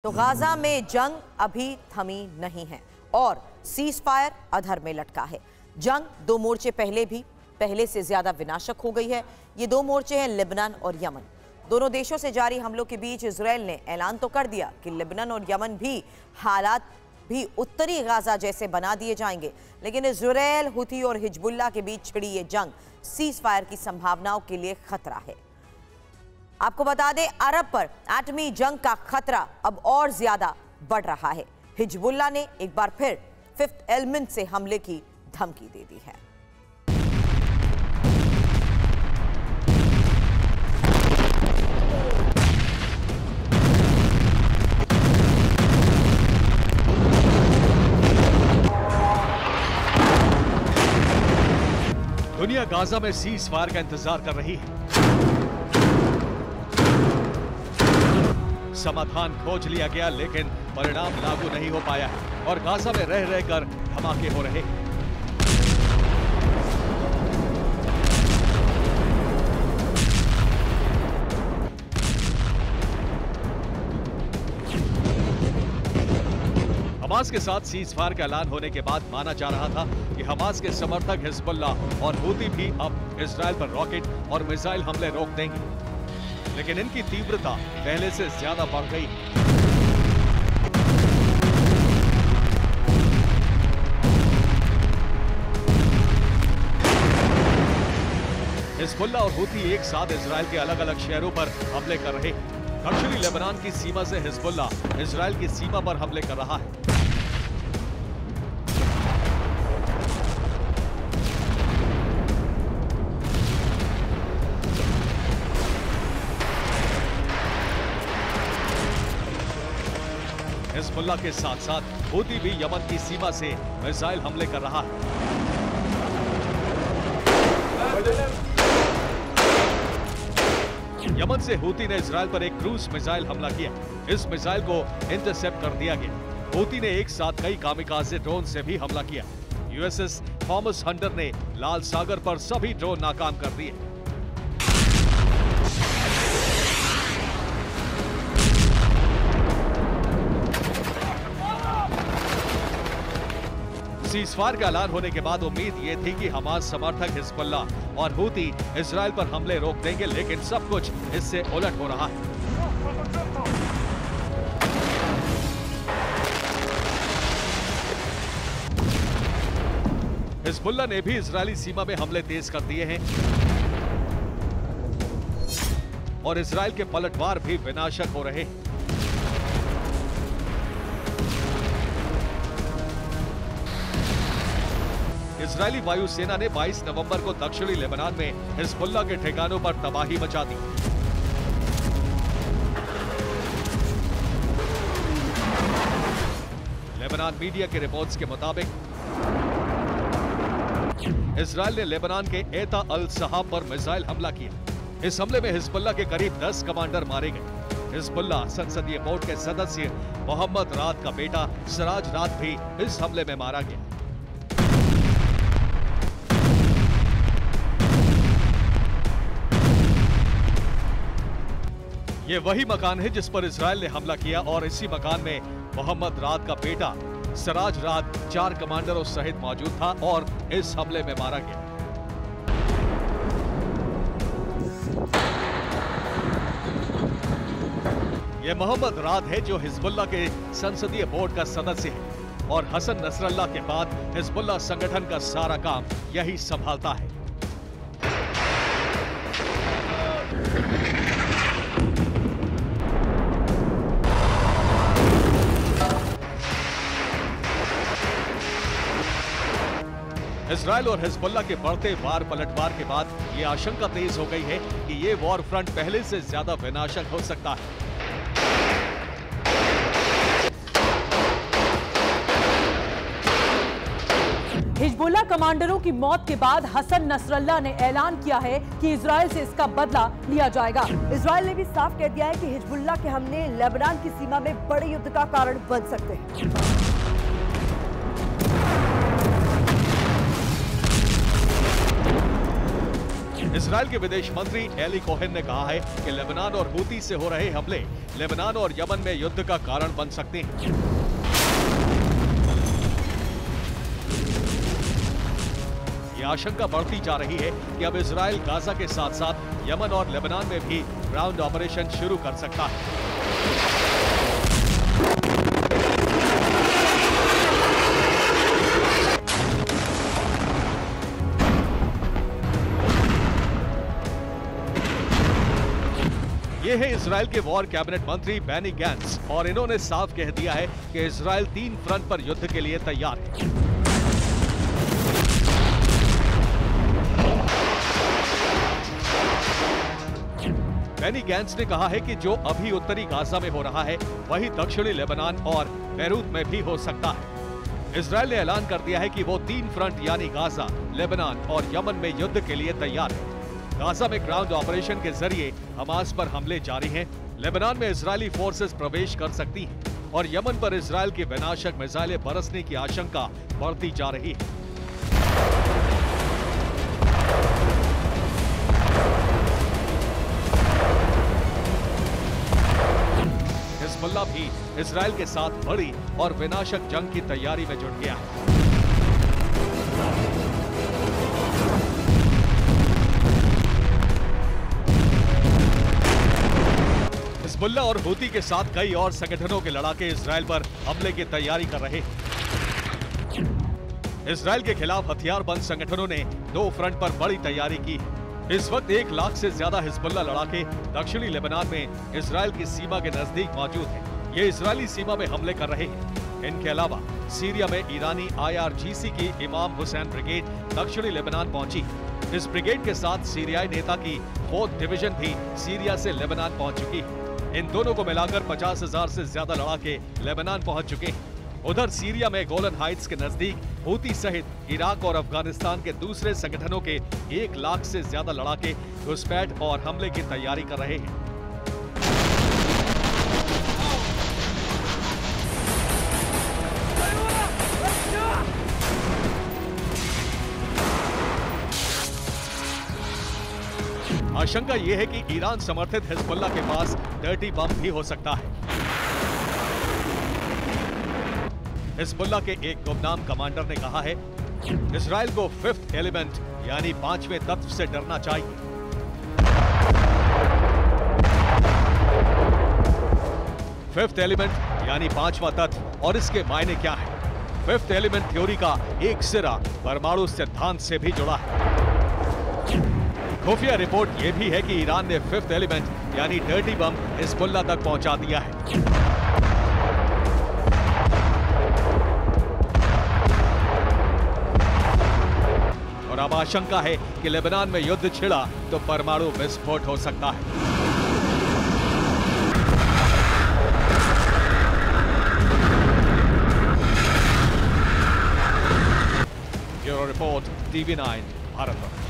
तो गाजा में जंग अभी थमी नहीं है और सीज फायर अधर में लटका है। जंग दो मोर्चे पहले से ज्यादा विनाशक हो गई है। ये दो मोर्चे हैं लेबनान और यमन। दोनों देशों से जारी हमलों के बीच इजराइल ने ऐलान तो कर दिया कि लेबनान और यमन भी हालात भी उत्तरी गाजा जैसे बना दिए जाएंगे, लेकिन इजराइल, हुती और हिजबुल्लाह के बीच छिड़ी ये जंग सीज फायर की संभावनाओं के लिए खतरा है। आपको बता दें, अरब पर एटमी जंग का खतरा अब और ज्यादा बढ़ रहा है। हिजबुल्लाह ने एक बार फिर फिफ्थ एलिमेंट से हमले की धमकी दे दी है। दुनिया गाजा में सीज फायर का इंतजार कर रही है। समाधान खोज लिया गया, लेकिन परिणाम लागू नहीं हो पाया और गाजा में रह रहकर धमाके हो रहे हैं। हमास के साथ सीज फायर का ऐलान होने के बाद माना जा रहा था कि हमास के समर्थक हिजबुल्लाह और हुती भी अब इजराइल पर रॉकेट और मिसाइल हमले रोक देंगे, लेकिन इनकी तीव्रता पहले से ज्यादा बढ़ गई। हिजबुल्लाह और हुती एक साथ इजराइल के अलग अलग शहरों पर हमले कर रहे हैं। दक्षिणी लेबनान की सीमा से हिजबुल्लाह इजराइल की सीमा पर हमले कर रहा है। हिजबुल्लाह के साथ साथ हुती भी यमन की सीमा से मिसाइल हमले कर रहा है। यमन से हुती ने इजराइल पर एक क्रूज मिसाइल हमला किया। इस मिसाइल को इंटरसेप्ट कर दिया गया। हुती ने एक साथ कई कामिकाज़े ड्रोन से भी हमला किया। यूएसएस थॉमस हंटर ने लाल सागर पर सभी ड्रोन नाकाम कर दिए। सीजफायर का ऐलान होने के बाद उम्मीद ये थी कि हमास समर्थक हिजबुल्लाह और हुती इजराइल पर हमले रोक देंगे, लेकिन सब कुछ इससे उलट हो रहा है। हिजबुल्लाह ने भी इजरायली सीमा में हमले तेज कर दिए हैं और इजराइल के पलटवार भी विनाशक हो रहे हैं। इजरायली वायुसेना ने 22 नवंबर को दक्षिणी लेबनान में हिजबुल्लाह के ठिकानों पर तबाही मचा दी। लेबनान मीडिया के रिपोर्ट्स के मुताबिक इजराइल ने लेबनान के एता अल सहाब पर मिसाइल हमला किया। इस हमले में हिजबुल्लाह के करीब 10 कमांडर मारे गए। हिजबुल्लाह संसदीय बोर्ड के सदस्य मोहम्मद राद का बेटा सराज राद भी इस हमले में मारा गया। ये वही मकान है जिस पर इजराइल ने हमला किया और इसी मकान में मोहम्मद राद का बेटा सराज राद 4 कमांडरों सहित मौजूद था और इस हमले में मारा गया। ये मोहम्मद राद है जो हिजबुल्लाह के संसदीय बोर्ड का सदस्य है और हसन नसरल्लाह के बाद हिजबुल्लाह संगठन का सारा काम यही संभालता है। इजराइल और हिजबुल्लाह के बढ़ते वार पलटवार के बाद ये आशंका तेज हो गई है कि ये वॉर फ्रंट पहले से ज्यादा विनाशक हो सकता है। हिजबुल्लाह कमांडरों की मौत के बाद हसन नसरल्लाह ने ऐलान किया है कि इजराइल से इसका बदला लिया जाएगा। इजराइल ने भी साफ कह दिया है कि हिजबुल्लाह के हमले लेबनान की सीमा में बड़े युद्ध का कारण बन सकते हैं। इजराइल के विदेश मंत्री एली कोहेन ने कहा है कि लेबनान और हूती से हो रहे हमले लेबनान और यमन में युद्ध का कारण बन सकते हैं। ये आशंका बढ़ती जा रही है कि अब इजराइल गाजा के साथ साथ यमन और लेबनान में भी ग्राउंड ऑपरेशन शुरू कर सकता है। ये है इजराइल के वॉर कैबिनेट मंत्री बेनी गैंट्स और इन्होंने साफ कह दिया है कि इजराइल 3 फ्रंट पर युद्ध के लिए तैयार है। बेनी गैंट्स ने कहा है कि जो अभी उत्तरी गाजा में हो रहा है वही दक्षिणी लेबनान और बैरूत में भी हो सकता है। इजराइल ने ऐलान कर दिया है कि वो 3 फ्रंट यानी गाजा, लेबनान और यमन में युद्ध के लिए तैयार है। गाजा में ग्राउंड ऑपरेशन के जरिए हमास पर हमले जारी हैं। लेबनान में इजरायली फोर्सेस प्रवेश कर सकती हैं और यमन पर इजराइल की विनाशक मिसाइलें बरसने की आशंका बढ़ती जा रही है। हिजबुल्लाह भी इजराइल के साथ बड़ी और विनाशक जंग की तैयारी में जुट गया है। हिजबुल्लाह और हूती के साथ कई और संगठनों के लड़ाके इजराइल पर हमले की तैयारी कर रहे हैं। इजराइल के खिलाफ हथियारबंद संगठनों ने 2 फ्रंट पर बड़ी तैयारी की है। इस वक्त 1 लाख से ज्यादा हिजबुल्लाह लड़ाके दक्षिणी लेबनान में इजराइल की सीमा के नजदीक मौजूद हैं। ये इजरायली सीमा में हमले कर रहे हैं। इनके अलावा सीरिया में ईरानी IRGC की इमाम हुसैन ब्रिगेड दक्षिणी लेबनान पहुंची। इस ब्रिगेड के साथ सीरियाई नेता की 4th डिवीजन भी सीरिया से लेबनान पहुंच चुकी है। इन दोनों को मिलाकर 50,000 से ज्यादा लड़ाके लेबनान पहुंच चुके हैं। उधर सीरिया में गोलन हाइट्स के नजदीक हूती सहित इराक और अफगानिस्तान के दूसरे संगठनों के 1 लाख से ज्यादा लड़ाके घुसपैठ और हमले की तैयारी कर रहे हैं। आशंका यह है कि ईरान समर्थित हिजबुल्लाह के पास डर्टी बम भी हो सकता है। हिजबुल्लाह के एक गुमनाम कमांडर ने कहा है, इजराइल को 5th एलिमेंट यानी 5वें तत्व से डरना चाहिए। फिफ्थ एलिमेंट यानी 5वां तत्व और इसके मायने क्या है? 5th एलिमेंट थ्योरी का एक सिरा परमाणु सिद्धांत से भी जुड़ा है। खुफिया रिपोर्ट यह भी है कि ईरान ने 5th एलिमेंट यानी डर्टी बम हिजबुल्लाह तक पहुंचा दिया है। और अब आशंका है कि लेबनान में युद्ध छिड़ा तो परमाणु विस्फोट हो सकता है। Bureau report, TV9 Bharat.